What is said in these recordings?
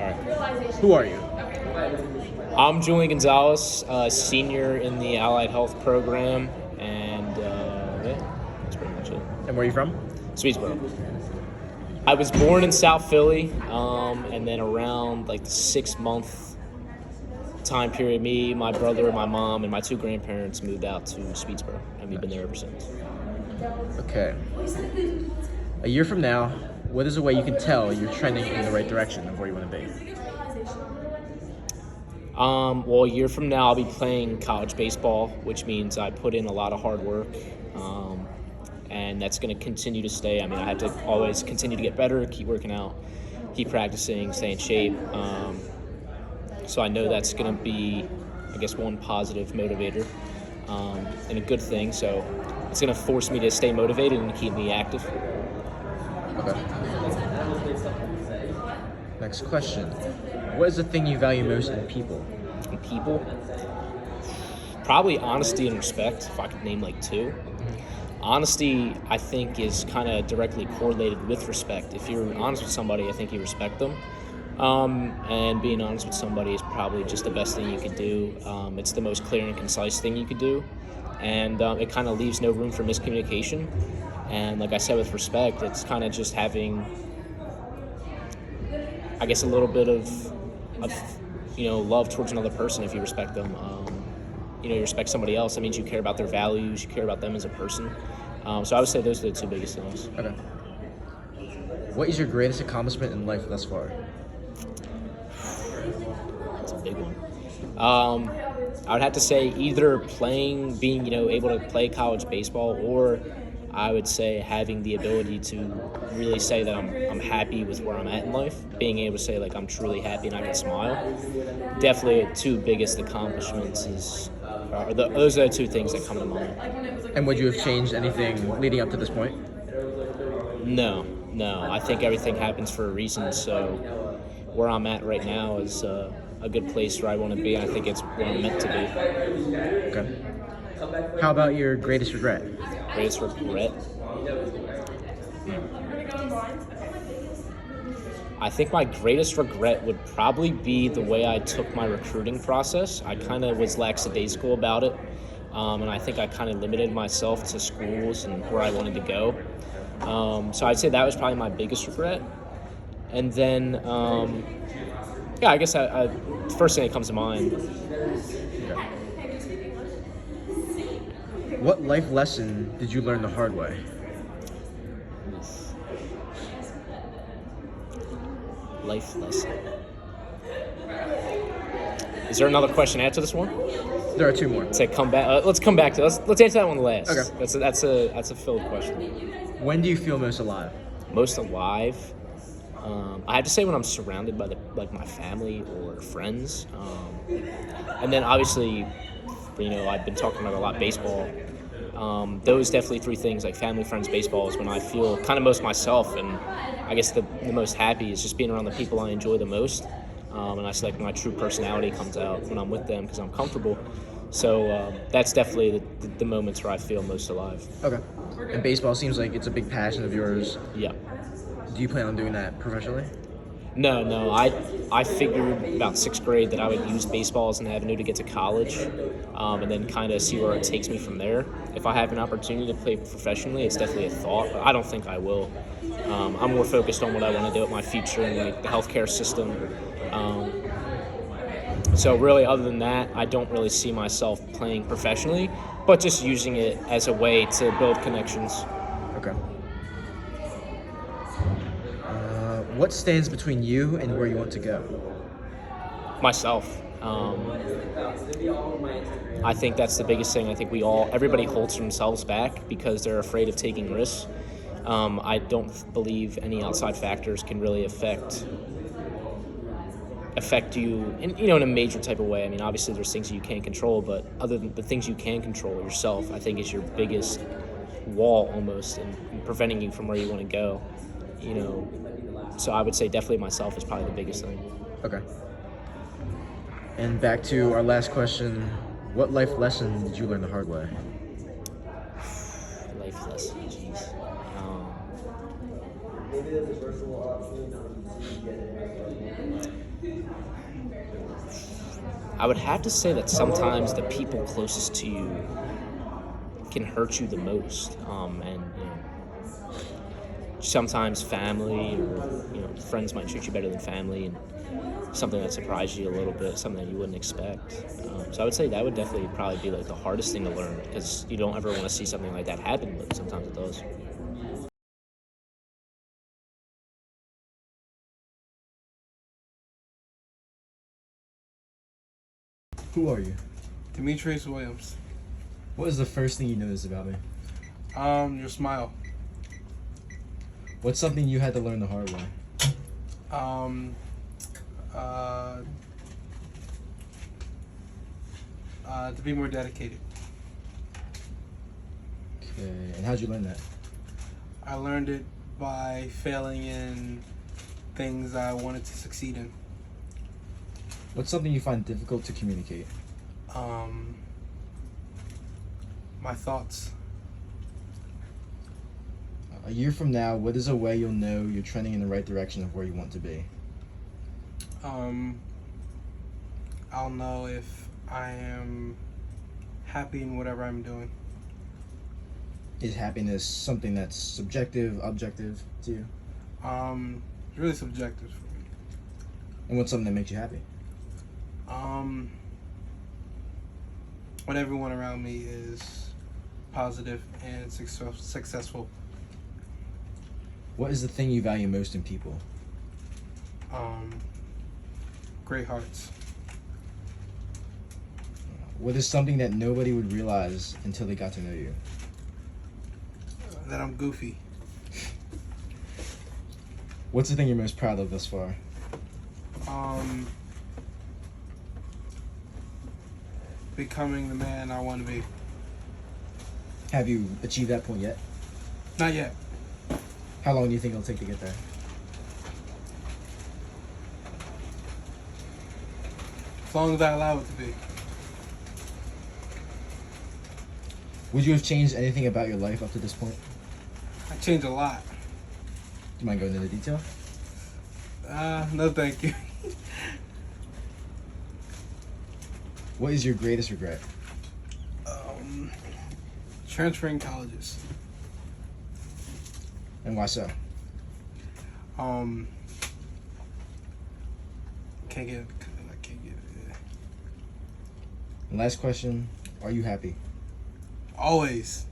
right. Who are you? I'm Julian Gonzalez, senior in the Allied Health program, and yeah, that's pretty much it. And where are you from? Swedesboro. I was born in South Philly, and then around like the 6-month time period, me, my brother, my mom, and my 2 grandparents moved out to Swedesboro, and we've been there ever since. Okay. A year from now, what is a way you can tell you're trending in the right direction of where you want to be? Well, a year from now, I'll be playing college baseball, which means I put in a lot of hard work, and that's going to continue to stay. I mean, I have to always continue to get better, keep working out, keep practicing, stay in shape. So I know that's going to be, I guess, one positive motivator and a good thing. So it's going to force me to stay motivated and keep me active. Okay. Next question. What is the thing you value most in people? In people? Probably honesty and respect, if I could name like 2. Honesty, I think, is kind of directly correlated with respect. If you're honest with somebody, I think you respect them. And being honest with somebody is probably just the best thing you could do. It's the most clear and concise thing you could do. And it kind of leaves no room for miscommunication. And like I said, with respect, it's kind of just having, I guess, a little bit of love towards another person if you respect them. You respect somebody else, that means you care about their values, you care about them as a person. So I would say those are the 2 biggest things. Okay. What is your greatest accomplishment in life thus far? That's a big one. I would have to say either being able to play college baseball, or I would say having the ability to really say that I'm happy with where I'm at in life. Being able to say like I'm truly happy and I can smile. Definitely 2 biggest accomplishments those are the 2 things that come to mind. And would you have changed anything leading up to this point? No. I think everything happens for a reason. So where I'm at right now is a good place where I want to be. And I think it's where I'm meant to be. Okay. How about your greatest regret? Greatest regret? I think my greatest regret would probably be the way I took my recruiting process. I kind of was lackadaisical about it, and I think I kind of limited myself to schools and where I wanted to go. So I'd say that was probably my biggest regret. And then, I guess the first thing that comes to mind. Okay. What life lesson did you learn the hard way? Life lesson. Is there another question after this one? There are 2 more. Let's come back to let's answer that one last. Okay. That's a filled question. When do you feel most alive? Most alive. I have to say when I'm surrounded by my family or friends, and then obviously, I've been talking about a lot baseball. Those definitely 3 things, like family, friends, baseball, is when I feel kind of most myself, and I guess the most happy is just being around the people I enjoy the most. And I feel like my true personality comes out when I'm with them because I'm comfortable. So that's definitely the moments where I feel most alive. Okay. And baseball seems like it's a big passion of yours. Yeah. Do you plan on doing that professionally? No. I figured about 6th grade that I would use baseball as an avenue to get to college, and then kind of see where it takes me from there. If I have an opportunity to play professionally, it's definitely a thought, but I don't think I will. I'm more focused on what I want to do with my future and the healthcare system. So really, other than that, I don't really see myself playing professionally, but just using it as a way to build connections. Okay. What stands between you and where you want to go? Myself. I think that's the biggest thing. I think everybody holds themselves back because they're afraid of taking risks. I don't believe any outside factors can really affect you in a major type of way. I mean, obviously there's things you can't control, but other than the things you can control, yourself, I think, is your biggest wall almost in preventing you from where you want to go. So I would say definitely myself is probably the biggest thing. Okay. And back to our last question, what life lesson did you learn the hard way? Life lesson, jeez. I would have to say that sometimes the people closest to you can hurt you the most, and sometimes family or friends might treat you better than family, and something that surprised you a little bit, something that you wouldn't expect. So I would say that would definitely probably be like the hardest thing to learn, because you don't ever want to see something like that happen, but sometimes it does. Who are you? Demetrius Williams. What is the first thing you noticed about me? Your smile. What's something you had to learn the hard way? To be more dedicated. Okay, and how'd you learn that? I learned it by failing in things I wanted to succeed in. What's something you find difficult to communicate? My thoughts. A year from now, what is a way you'll know you're trending in the right direction of where you want to be? I'll know if I am happy in whatever I'm doing. Is happiness something that's subjective, objective to you? It's really subjective for me. And what's something that makes you happy? When everyone around me is positive and successful. What is the thing you value most in people? Great hearts. What is something that nobody would realize until they got to know you? That I'm goofy. What's the thing you're most proud of thus far? Becoming the man I want to be. Have you achieved that point yet? Not yet. How long do you think it'll take to get there? As long as I allow it to be. Would you have changed anything about your life up to this point? I changed a lot. Do you mind going into detail? No thank you. What is your greatest regret? Transferring colleges. And why so? Can't get it. I can't get it. And last question, are you happy? Always.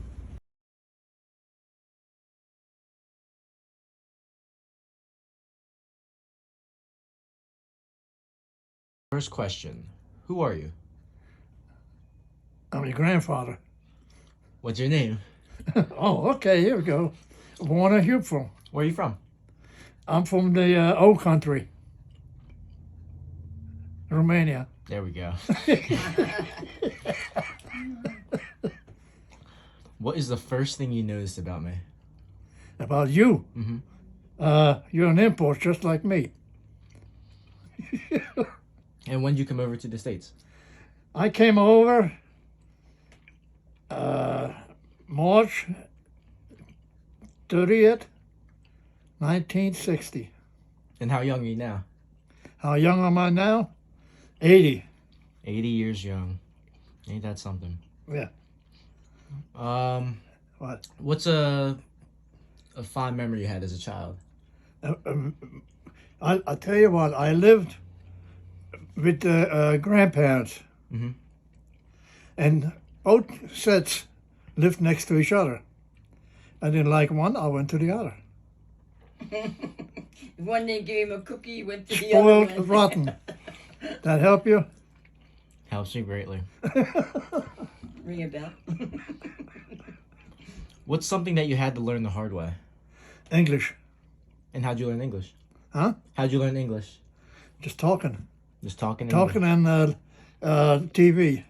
First question, who are you? I'm your grandfather. What's your name? Oh, okay, here we go. Warner Hupfel. Where are you from? I'm from the old country, Romania. There we go. What is the first thing you noticed about me? About you, you're an import just like me. And when did you come over to the States? I came over March 30th, 1960. And how young are you now? How young am I now? 80. 80 years young. Ain't that something? Yeah. What? What's a fond memory you had as a child? I'll tell you what, I lived with the grandparents. Mhm. And both sets lived next to each other. I didn't like one, I went to the other. One day gave him a cookie, went to the other Spoiled one. rotten. That help you? Helps you greatly. Ring a bell. What's something that you had to learn the hard way? English. And how'd you learn English? Huh? How'd you learn English? Just talking. Just talking Talking English. on TV.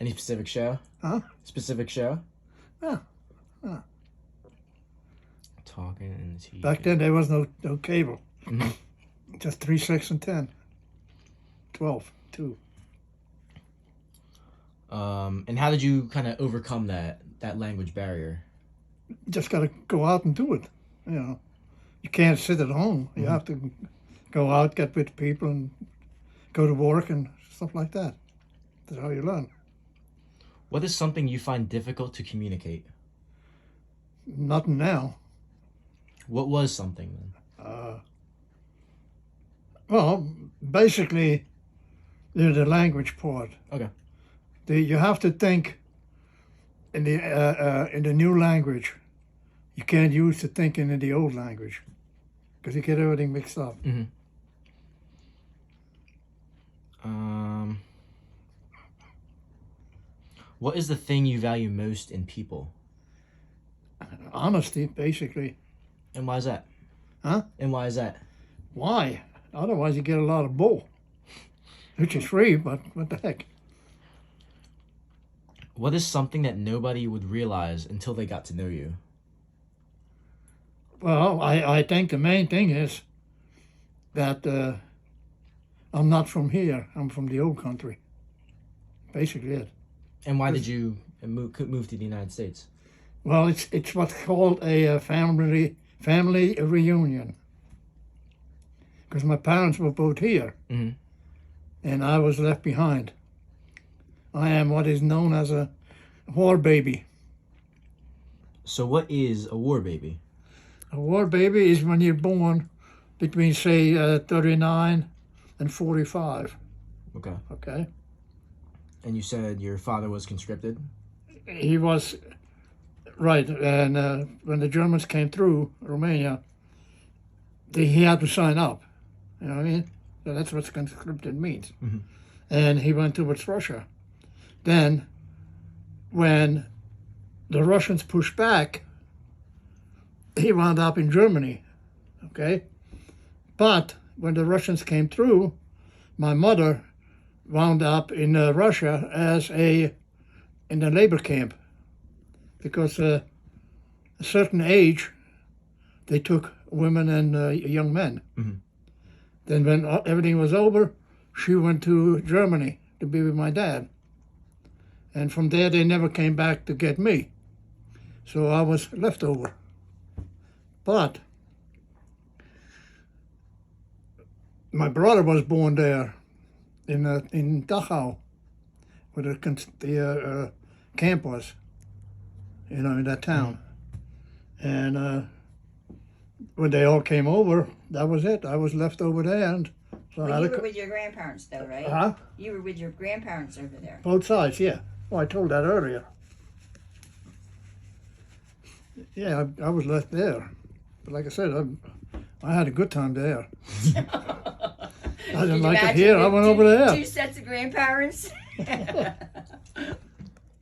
Any specific show? Huh? Specific show? Yeah. Talking and TV. Back then there was no cable. Mhm. Just 3, 6, and 10. 12, 2. And how did you kind of overcome that language barrier? Just got to go out and do it. You know, you can't sit at home. You have to go out, get with people, and go to work and stuff like that. That's how you learn. What is something you find difficult to communicate? Nothing now. What was something then? Well, basically, the language part. Okay. You have to think in the new language. You can't use the thinking in the old language because you get everything mixed up. What is the thing you value most in people? Honesty, basically. And why is that? Huh? And why is that? Why? Otherwise, you get a lot of bull, which is free, but what the heck? What is something that nobody would realize until they got to know you? Well, I think the main thing is that I'm not from here. I'm from the old country. Basically it. And why did you move to the United States? Well, it's what's called a family reunion. Because my parents were both here, and I was left behind. I am what is known as a war baby. So what is a war baby? A war baby is when you're born between, say, 39 and 45. Okay. Okay? And you said your father was conscripted? He was, right, and when the Germans came through Romania, he had to sign up. You know what I mean? So that's what conscripted means. And he went towards Russia. Then, when the Russians pushed back, he wound up in Germany, okay? But when the Russians came through, my mother wound up in Russia in a labor camp, because a certain age, they took women and young men. Then when everything was over, she went to Germany to be with my dad. And from there, they never came back to get me. So I was left over. But my brother was born there in Dachau, where the camp was, in that town. And when they all came over, that was it. I was left over there, and so Well, I you had were to, with your grandparents, though, right? Huh? You were with your grandparents over there. Both sides, yeah. Oh, I told that earlier. Yeah, I was left there. But like I said, I had a good time there. I didn't like it here. I went over there. 2 sets of grandparents.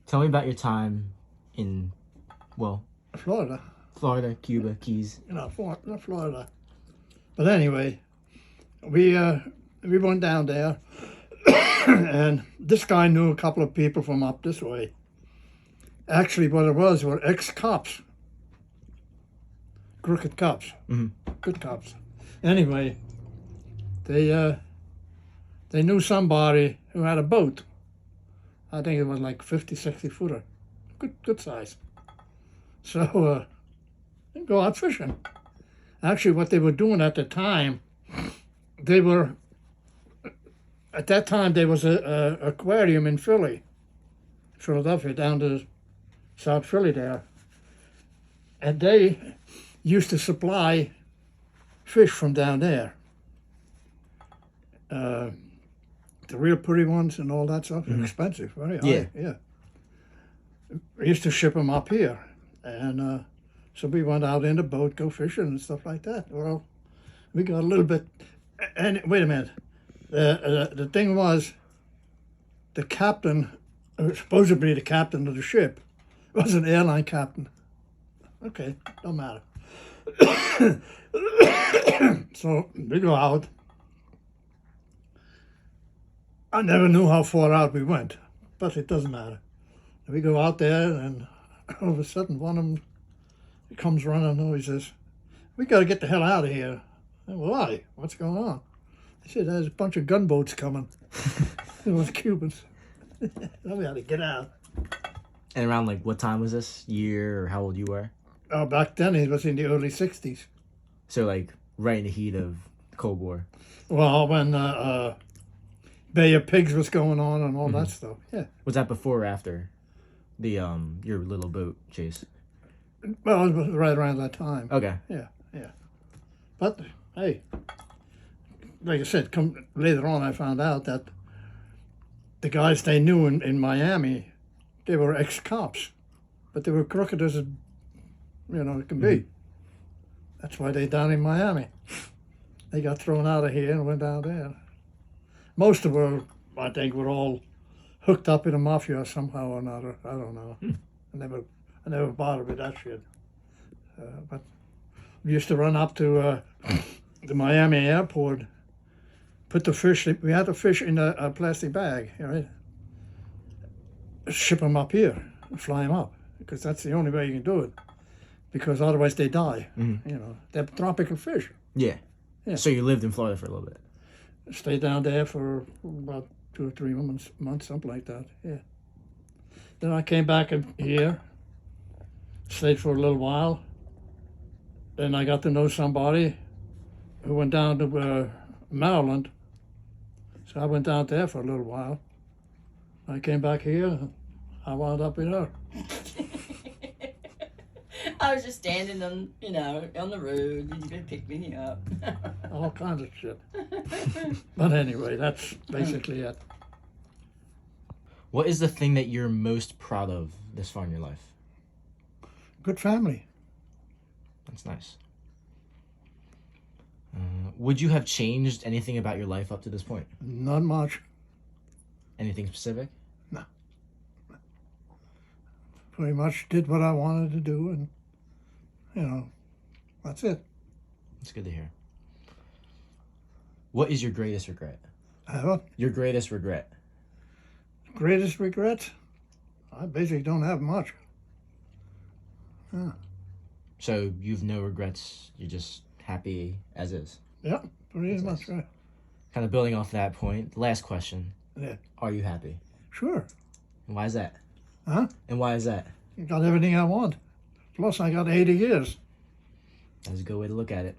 Tell me about your time in, Florida. Florida, Cuba, Keys. Florida. But anyway, we went down there, and this guy knew a couple of people from up this way. Actually, what it was were ex-cops. Crooked cops. Good cops. Anyway, they knew somebody who had a boat. I think it was like 50, 60 footer. Good size. So, go out fishing. Actually, what they were doing at the time, there was a aquarium in Philadelphia, down to South Philly there. And they used to supply fish from down there. The real pretty ones and all that stuff are expensive, very high. Yeah. We used to ship them up here. And so we went out in the boat, go fishing and stuff like that. Well, we got a little bit, and wait a minute. The thing was, the captain, supposedly the captain of the ship, was an airline captain. Okay, don't matter. So we go out. I never knew how far out we went, but it doesn't matter. We go out there, and all of a sudden one of them comes running and he says, "We got to get the hell out of here." I said, "Why? What's going on?" He said, "There's a bunch of gunboats coming." It was Cubans. We had to get out. And around what time was this? Year or how old you were? Oh, back then it was in the early 60s. So right in the heat of the Cold War. Well, when Bay of Pigs was going on and all that stuff. Yeah. Was that before or after the your little boat chase? Well, it was right around that time. Okay. Yeah, yeah. But hey, like I said, come later on, I found out that the guys they knew in Miami, they were ex-cops, but they were crooked as it can be. That's why they down in Miami. They got thrown out of here and went down there. Most of them, I think, were all hooked up in the mafia somehow or another. I don't know. I never bothered with that shit. But we used to run up to the Miami airport, put the fish. We had the fish in a plastic bag, right? Ship them up here, fly them up, because that's the only way you can do it. Because otherwise they die. They're tropical fish. Yeah. Yeah. So you lived in Florida for a little bit. Stayed down there for about 2 or 3 months, something like that. Yeah. Then I came back here, stayed for a little while. Then I got to know somebody who went down to Maryland. So I went down there for a little while. I came back here. I wound up with her. I was just standing on, on the road, and you could pick me up. All kinds of shit. But anyway, that's basically it. What is the thing that you're most proud of this far in your life? Good family. That's nice. Would you have changed anything about your life up to this point? Not much. Anything specific? Pretty much did what I wanted to do, and that's it. That's good to hear. What is your greatest regret? Your greatest regret? greatest regrets? I basically don't have much. Yeah. So you've no regrets. You're just happy as is. Yeah, pretty That's much. nice. Kind of building off that point. Last question. Yeah. Are you happy? Sure. And why is that? Huh? And why is that? I got everything I want. Plus, I got 80 years. That's a good way to look at it.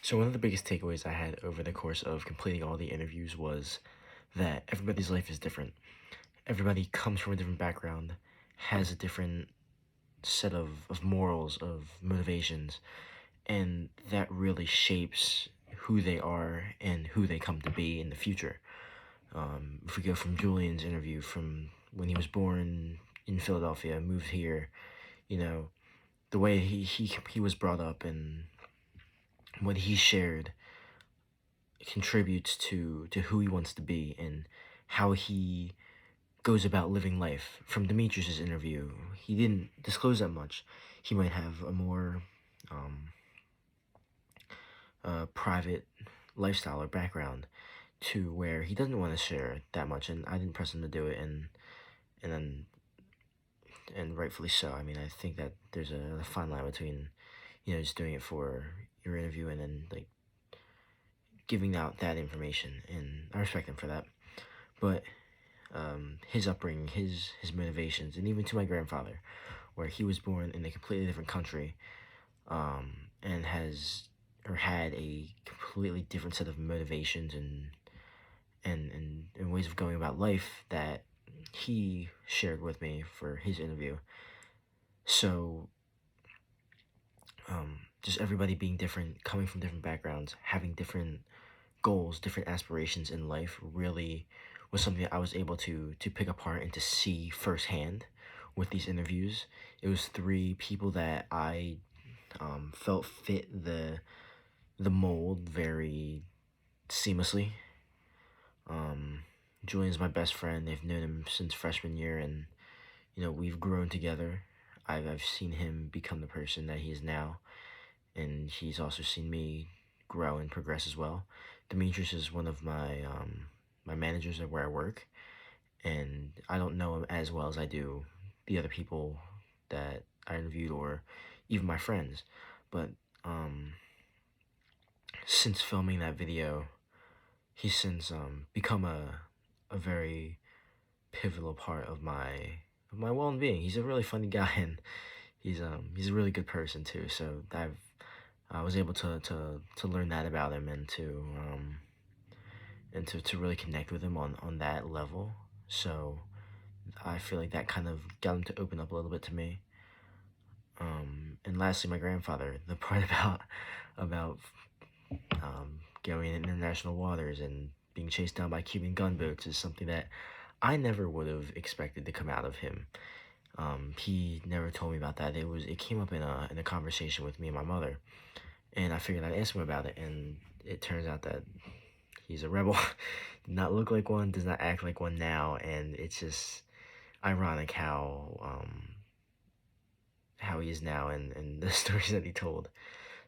So one of the biggest takeaways I had over the course of completing all the interviews was that everybody's life is different. Everybody comes from a different background, has a different set of morals, of motivations, and that really shapes who they are and who they come to be in the future. If we go from Julian's interview, from when he was born in Philadelphia, moved here, the way he was brought up and what he shared contributes to who he wants to be and how he goes about living life. From Demetrius's interview, he didn't disclose that much. He might have a more private lifestyle or background to where he doesn't want to share that much, and I didn't press him to do it, and rightfully so. I mean, I think that there's a fine line between just doing it for your interview and then like giving out that information, and I respect him for that. But his upbringing, his motivations, and even to my grandfather, where he was born in a completely different country, and had a completely different set of motivations and ways of going about life that he shared with me for his interview. So just everybody being different, coming from different backgrounds, having different goals, different aspirations in life really was something that I was able to pick apart and to see firsthand with these interviews. It was 3 people that I felt fit the mold very seamlessly. Julian's my best friend. They've known him since freshman year, and we've grown together. I've seen him become the person that he is now, and he's also seen me grow and progress as well. Demetrius is one of my my managers at where I work, and I don't know him as well as I do the other people that I interviewed or even my friends. But since filming that video, he's since become a very pivotal part of my well-being. He's a really funny guy, and he's a really good person too. So I was able to learn that about him and to really connect with him on that level. So I feel like that kind of got him to open up a little bit to me. And lastly, my grandfather. The part about going in international waters and being chased down by Cuban gunboats is something that I never would have expected to come out of him. He never told me about that. It came up in a conversation with me and my mother, and I figured I'd ask him about it. And it turns out that he's a rebel, did not look like one, does not act like one now, and it's just ironic how he is now and the stories that he told.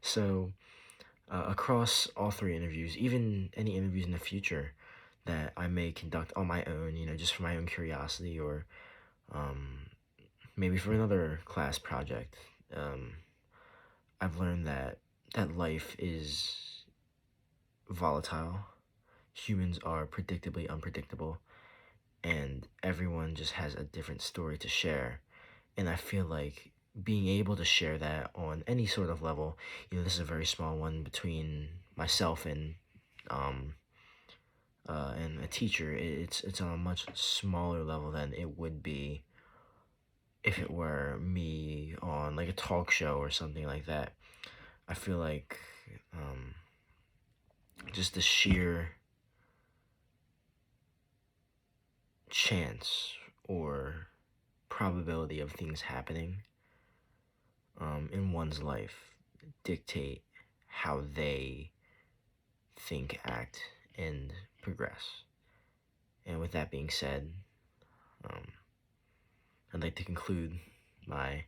So across all three interviews, even any interviews in the future that I may conduct on my own, just for my own curiosity or maybe for another class project, I've learned that life is volatile. Humans are predictably unpredictable, and everyone just has a different story to share. And I feel like being able to share that on any sort of level, this is a very small one between myself and a teacher. It's on a much smaller level than it would be if it were me on like a talk show or something like that. I feel like just the sheer chance or probability of things happening in one's life dictate how they think, act, and progress. And with that being said, I'd like to conclude my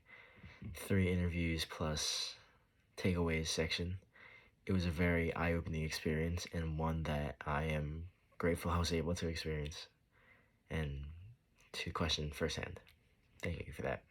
3 interviews plus takeaways section. It was a very eye-opening experience and one that I am grateful I was able to experience and to question firsthand. Thank you for that.